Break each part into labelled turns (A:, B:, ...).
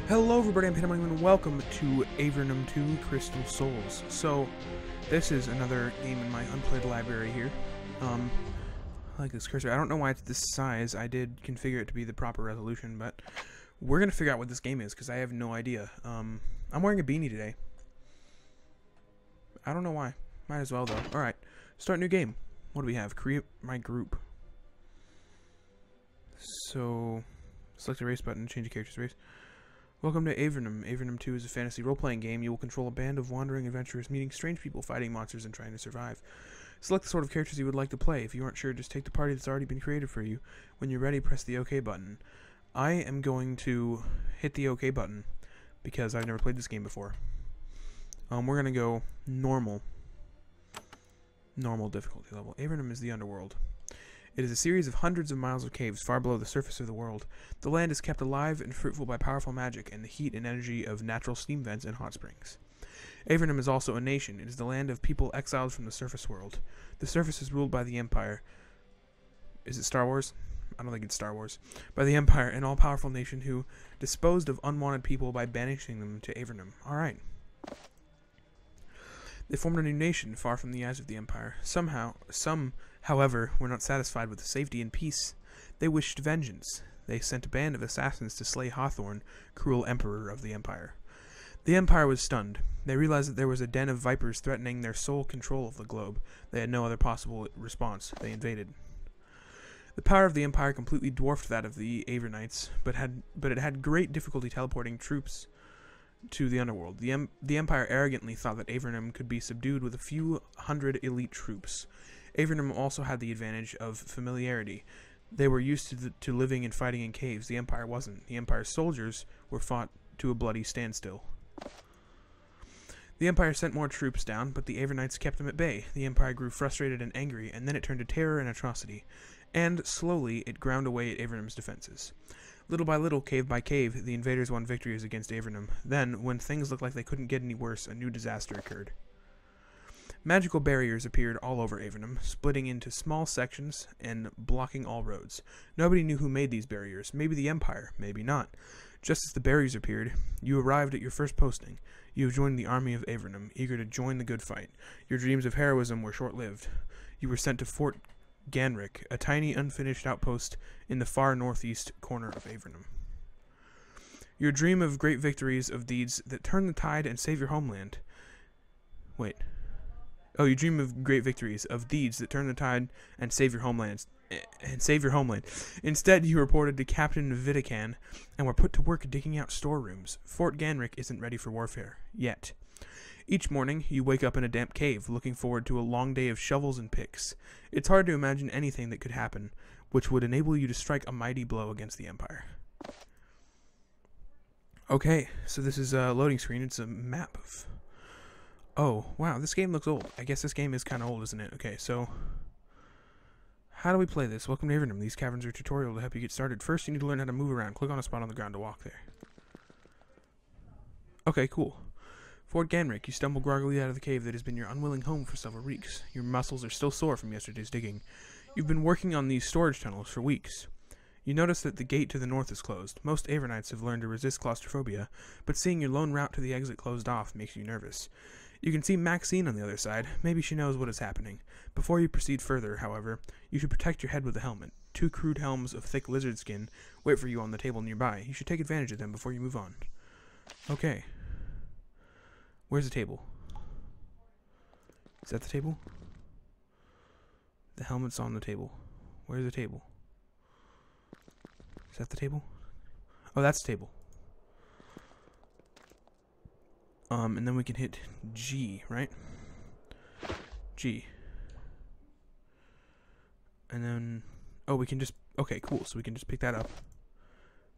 A: Hello everybody, I'm Pandamonium and welcome to Avernum 2 Crystal Souls. So, this is another game in my Unplayed library here. I like this cursor. I don't know why it's this size. I did configure it to be the proper resolution, but we're going to figure out what this game is, because I have no idea. I'm wearing a beanie today. I don't know why. Might as well, though. Alright, start new game. What do we have? Create my group. So, select a race button, change the character's race. Welcome to Avernum. Avernum 2 is a fantasy role-playing game. You will control a band of wandering adventurers, meeting strange people, fighting monsters, and trying to survive. Select the sort of characters you would like to play. If you aren't sure, just take the party that's already been created for you. When you're ready, press the OK button. I am going to hit the OK button because I've never played this game before. We're going to go normal. Normal difficulty level. Avernum is the underworld. It is a series of hundreds of miles of caves far below the surface of the world. The land is kept alive and fruitful by powerful magic and the heat and energy of natural steam vents and hot springs. Avernum is also a nation. It is the land of people exiled from the surface world. The surface is ruled by the Empire. Is it Star Wars? I don't think it's Star Wars. By the Empire, an all-powerful nation who disposed of unwanted people by banishing them to Avernum. Alright. They formed a new nation far from the eyes of the Empire. Some, however, were not satisfied with the safety and peace. They wished vengeance. They sent a band of assassins to slay Hawthorne, cruel emperor of the Empire. The Empire was stunned. They realized that there was a den of vipers threatening their sole control of the globe. They had no other possible response. They invaded. The power of the Empire completely dwarfed that of the Avernites, but it had great difficulty teleporting troops to the underworld. The Empire arrogantly thought that Avernum could be subdued with a few hundred elite troops. Avernum also had the advantage of familiarity. They were used to living and fighting in caves. The Empire wasn't. The Empire's soldiers were fought to a bloody standstill. The Empire sent more troops down, but the Avernites kept them at bay. The Empire grew frustrated and angry, and then it turned to terror and atrocity. And, slowly, it ground away at Avernum's defenses. Little by little, cave by cave, the invaders won victories against Avernum. Then, when things looked like they couldn't get any worse, a new disaster occurred. Magical barriers appeared all over Avernum, splitting into small sections and blocking all roads. Nobody knew who made these barriers. Maybe the Empire, maybe not. Just as the barriers appeared, you arrived at your first posting. You have joined the army of Avernum, eager to join the good fight. Your dreams of heroism were short-lived. You were sent to Fort Ganrick, a tiny unfinished outpost in the far northeast corner of Avernum. Your dream of great victories, of deeds that turn the tide and save your homeland. Wait. Oh, you dream of great victories, of deeds that turn the tide and save your homeland. Instead, you reported to Captain Vitican and were put to work digging out storerooms. Fort Ganrick isn't ready for warfare. Yet. Each morning, you wake up in a damp cave, looking forward to a long day of shovels and picks. It's hard to imagine anything that could happen, which would enable you to strike a mighty blow against the Empire. Okay, so this is a loading screen. It's a map of... Oh, wow, this game looks old. I guess this game is kind of old, isn't it? Okay, so... How do we play this? Welcome to Avernum. These caverns are a tutorial to help you get started. First, you need to learn how to move around. Click on a spot on the ground to walk there. Okay, cool. Fort Ganrick, you stumble groggily out of the cave that has been your unwilling home for several weeks. Your muscles are still sore from yesterday's digging. You've been working on these storage tunnels for weeks. You notice that the gate to the north is closed. Most Avernites have learned to resist claustrophobia, but seeing your lone route to the exit closed off makes you nervous. You can see Maxine on the other side. Maybe she knows what is happening. Before you proceed further, however, you should protect your head with a helmet. 2 crude helms of thick lizard skin wait for you on the table nearby. You should take advantage of them before you move on. Okay. Where's the table? Is that the table? The helmet's on the table. Where's the table? Is that the table? Oh, that's the table. And then we can hit G, right? G. And then... Oh, we can just... Okay, cool. So we can just pick that up.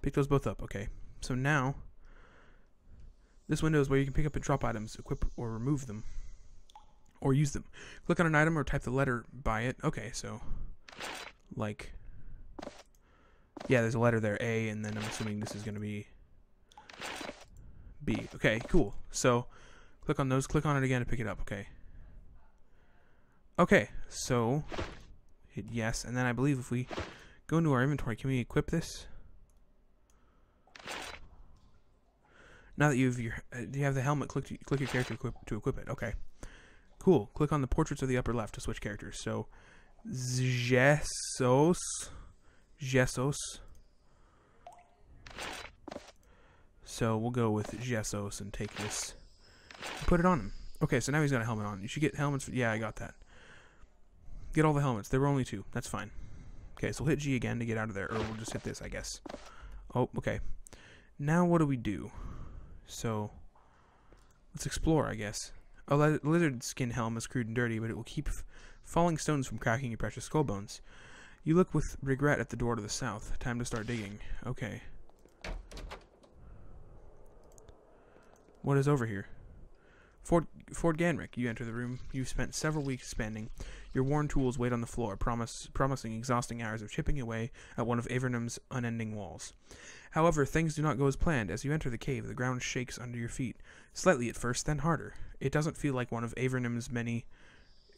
A: Pick those both up. Okay. So now... This window is where you can pick up and drop items, equip or remove them, or use them. Click on an item or type the letter by it. Okay, so, like, yeah, there's a letter there, A, and then I'm assuming this is going to be B. Okay, cool. So, click on those, click on it again to pick it up. Okay. Okay, so, hit yes, and then I believe if we go into our inventory, can we equip this? Now that you have the helmet, click your character to equip it. Okay. Cool. Click on the portraits of the upper left to switch characters. So, Jesus. So we'll go with Jesus and take this and put it on him. Okay, so now he's got a helmet on. You should get helmets. Yeah, I got that. Get all the helmets. There were only 2. That's fine. Okay, so we'll hit G again to get out of there, or we'll just hit this, I guess. Oh, okay. Now what do we do? So, let's explore, I guess. A lizard skin helm is crude and dirty, but it will keep falling stones from cracking your precious skull bones. You look with regret at the door to the south. Time to start digging. Okay. What is over here? Fort Ganrick. You enter the room you've spent several weeks spending. Your worn tools wait on the floor, promising exhausting hours of chipping away at one of Avernum's unending walls. However, things do not go as planned. As you enter the cave, the ground shakes under your feet. Slightly at first, then harder. It doesn't feel like one of Avernum's many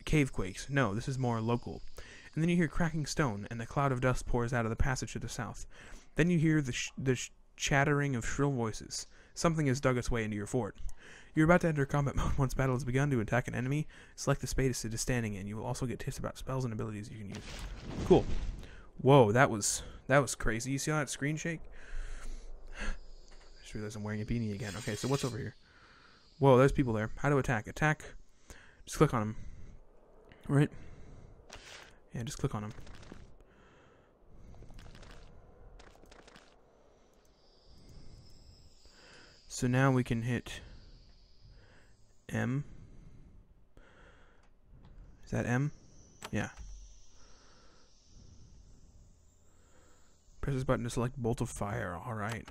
A: cave quakes. No, this is more local. And then you hear cracking stone, and a cloud of dust pours out of the passage to the south. Then you hear the chattering of shrill voices. Something has dug its way into your fort. You're about to enter combat mode. Once battle has begun to attack an enemy, select the space it is standing in. You will also get tips about spells and abilities you can use. Cool. Whoa, that was crazy. You see how that screen shake? I just realized I'm wearing a beanie again. Okay, so what's over here? Whoa, there's people there. How to attack? Attack. Just click on them. Right? Yeah, just click on them. So now we can hit M. Is that M? Yeah. Press this button to select bolt of fire. Alright.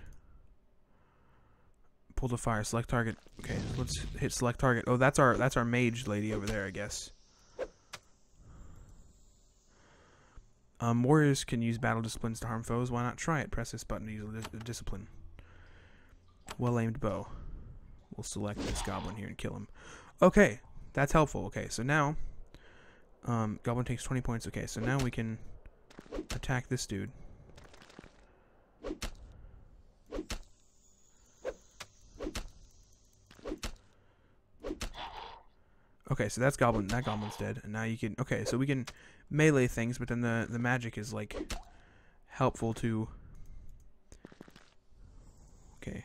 A: Bolt of fire, select target. Okay, let's hit select target. Oh, that's our mage lady over there, I guess. Warriors can use battle disciplines to harm foes. Why not try it? Press this button to use a discipline. Well-aimed bow. We'll select this goblin here and kill him. Okay, that's helpful. Okay, so now, goblin takes 20 points. Okay, so now we can attack this dude. Okay, so that's goblin. That goblin's dead, and now you can. Okay, so we can melee things, but then the magic is like helpful to. Okay.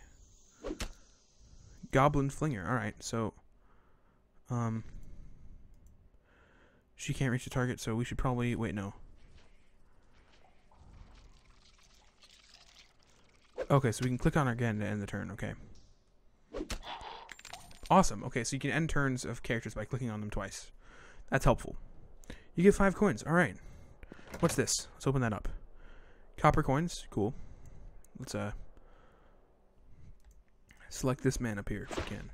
A: Goblin Flinger. Alright, so she can't reach the target, so we should probably wait, no. Okay, so we can click on her again to end the turn, okay. Awesome. Okay, so you can end turns of characters by clicking on them twice. That's helpful. You get 5 coins. Alright. What's this? Let's open that up. Copper coins. Cool. Let's select this man up here if we can.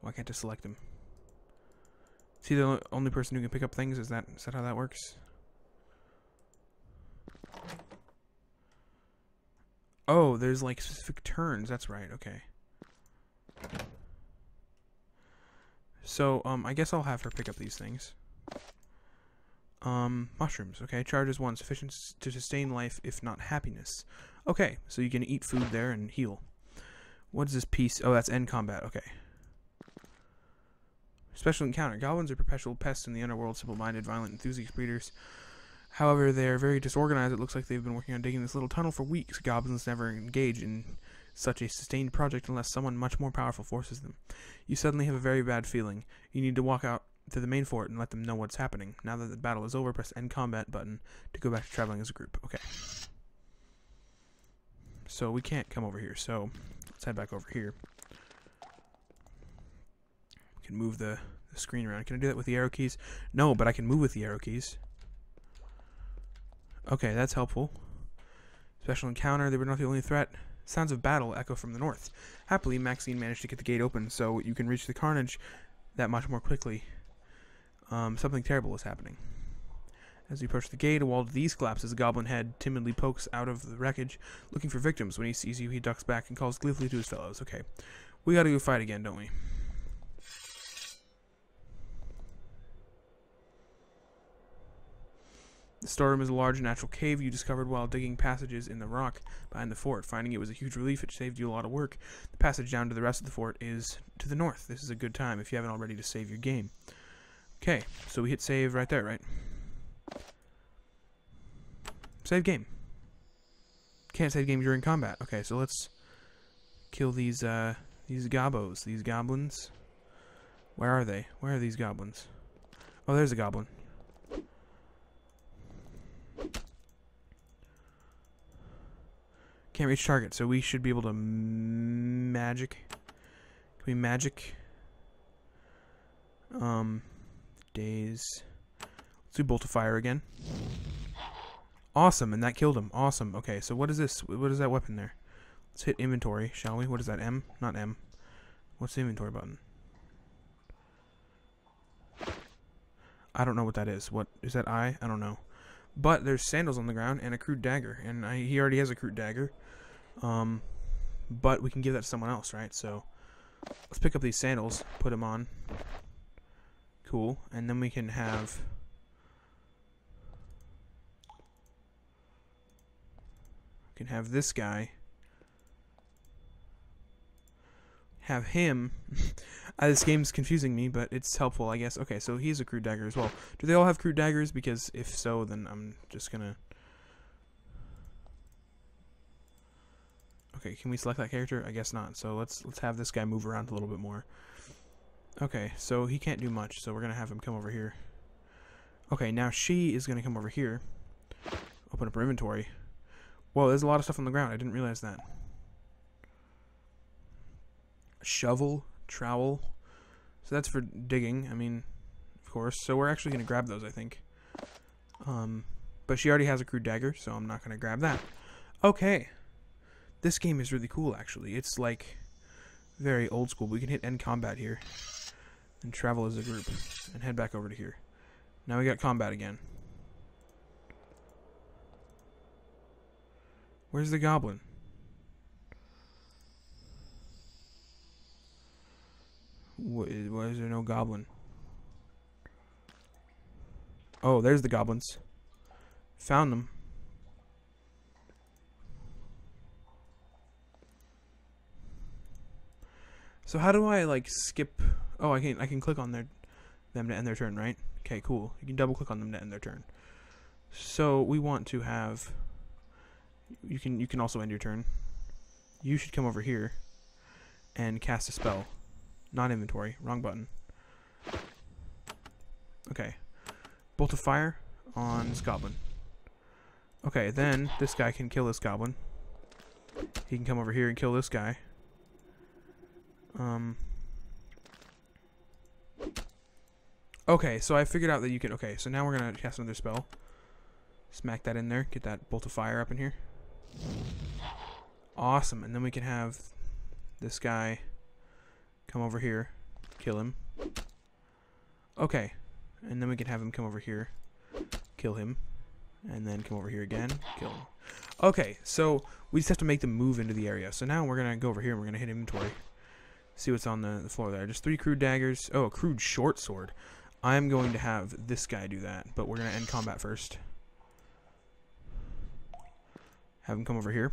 A: Why can't I select him? Is he the only person who can pick up things? Is that how that works? Oh, there's like specific turns. That's right. Okay. So, I guess I'll have her pick up these things. Mushrooms. Okay, charges 1, sufficient to sustain life, if not happiness. Okay, so you can eat food there and heal. What is this piece? Oh, that's end combat. Okay. Special encounter. Goblins are perpetual pests in the underworld, simple-minded, violent, enthusiast breeders. However, they are very disorganized. It looks like they've been working on digging this little tunnel for weeks. Goblins never engage in such a sustained project unless someone much more powerful forces them. You suddenly have a very bad feeling. You need to walk out to the main fort and let them know what's happening. Now that the battle is over, press end combat button to go back to traveling as a group. Okay. So we can't come over here, so let's head back over here. We can move the screen around. Can I do that with the arrow keys? No, but I can move with the arrow keys. Okay, that's helpful. Special encounter. They were not the only threat. Sounds of battle echo from the north. Happily, Maxine managed to get the gate open, so you can reach the carnage that much more quickly. Something terrible is happening. As you approach the gate, a wall to the east collapses. A goblin head timidly pokes out of the wreckage, looking for victims. When he sees you, he ducks back and calls gleefully to his fellows. Okay, we gotta go fight again, don't we? The storeroom is a large natural cave you discovered while digging passages in the rock behind the fort. Finding it was a huge relief. It saved you a lot of work. The passage down to the rest of the fort is to the north. This is a good time if you haven't already to save your game. Okay, so we hit save right there, right? Save game. Can't save game during combat. Okay, so let's kill these gobos, these goblins. Where are they? Where are these goblins? Oh, there's a goblin. Can't reach target, so we should be able to magic. Can we magic? Daze. Let's do bolt of fire again. Awesome, and that killed him. Awesome. Okay, so what is this? What is that weapon there? Let's hit inventory, shall we? What is that? M? Not M. What's the inventory button? I don't know what that is. What is that? I don't know. But there's sandals on the ground and a crude dagger, and he already has a crude dagger. But we can give that to someone else, right? So let's pick up these sandals, put them on. Cool, and then we can have this guy. Have him. This game's confusing me, but it's helpful, I guess. Okay, so he's a crude dagger as well. Do they all have crude daggers? Because if so, then I'm just gonna... Okay, can we select that character? I guess not. So let's have this guy move around a little bit more. Okay, so he can't do much, so we're gonna have him come over here. Okay, now she is gonna come over here. Open up her inventory. Whoa, there's a lot of stuff on the ground. I didn't realize that. Shovel, trowel. So that's for digging, I mean, of course. So we're actually going to grab those, I think. But she already has a crude dagger, so I'm not going to grab that. Okay. This game is really cool, actually. It's, like, very old school. We can hit end combat here. And travel as a group. And head back over to here. Now we got combat again. Where's the goblin? Why is there no goblin? Oh, there's the goblins. Found them. So how do I like skip? Oh, I can click on them to end their turn, right? Okay, cool. You can double click on them to end their turn. So we want to have. You can also end your turn. You should come over here and cast a spell. Not inventory. Wrong button. Okay. Bolt of fire on this goblin. Okay, then this guy can kill this goblin. He can come over here and kill this guy. Okay, so I figured out that you can... Okay, so now we're going to cast another spell. Smack that in there. Get that bolt of fire up in here. Awesome. And then we can have this guy... come over here, kill him. Okay, and then we can have him come over here, kill him, and then come over here again, kill him. Okay, so we just have to make them move into the area. So now we're gonna go over here and we're gonna hit inventory, see what's on the floor there. Just 3 crude daggers. Oh, a crude short sword. I'm going to have this guy do that, but we're gonna end combat first. Have him come over here,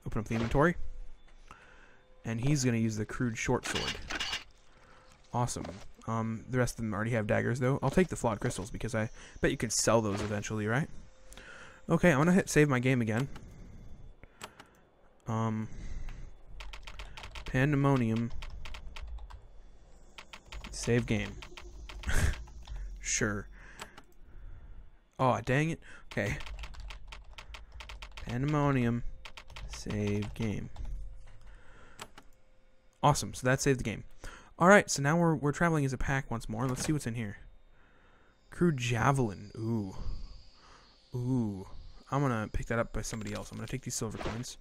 A: open up the inventory, and he's gonna use the crude short sword. Awesome. The rest of them already have daggers, though. I'll take the flawed crystals because I bet you can sell those eventually, right? Okay, I'm gonna hit save my game again. Pandamonium. Save game. Sure. Oh, dang it. Okay. Pandamonium. Save game. Awesome. So that saved the game. Alright, so now we're traveling as a pack once more. Let's see what's in here. Crude javelin. Ooh. Ooh. I'm gonna pick that up by somebody else. I'm gonna take these silver coins.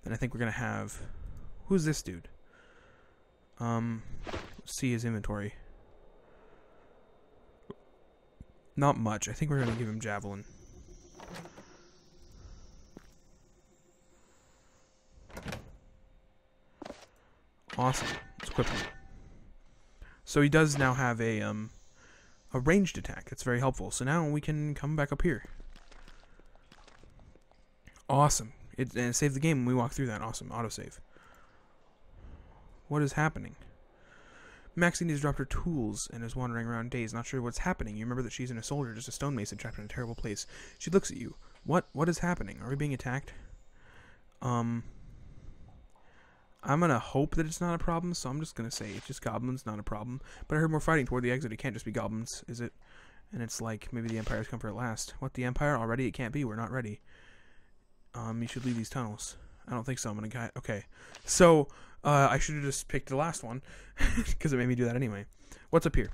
A: Then I think we're gonna have... Who's this dude? Let's see his inventory. Not much. I think we're gonna give him javelin. Awesome. Let's equip him. So he does now have a ranged attack. That's very helpful. So now we can come back up here. Awesome. And it saved the game when we walked through that. Awesome. Autosave. What is happening? Maxine has dropped her tools and is wandering around dazed, not sure what's happening. You remember that she's in a soldier, just a stonemason trapped in a terrible place. She looks at you. What is happening? Are we being attacked? I'm gonna hope that it's not a problem, so I'm just gonna say it's just goblins, not a problem. But I heard more fighting toward the exit. It can't just be goblins, is it? And it's like, maybe the Empire's come for at last. What, the Empire? Already? It can't be. We're not ready. You should leave these tunnels. I don't think so. I'm gonna okay. So, I should have just picked the last one, because it made me do that anyway. What's up here?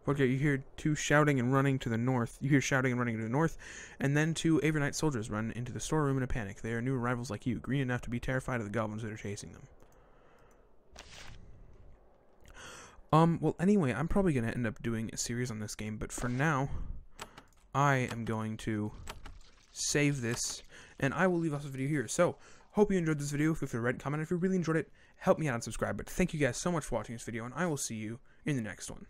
A: Okay, you hear two shouting and running to the north. You hear shouting and running to the north, and then two Avernite soldiers run into the storeroom in a panic. They are new arrivals like you, green enough to be terrified of the goblins that are chasing them. Well, anyway, I'm probably going to end up doing a series on this game, but for now, I am going to save this, and I will leave off the video here. So, hope you enjoyed this video. Feel free to write a comment if you really enjoyed it. Help me out and subscribe, but thank you guys so much for watching this video, and I will see you in the next one.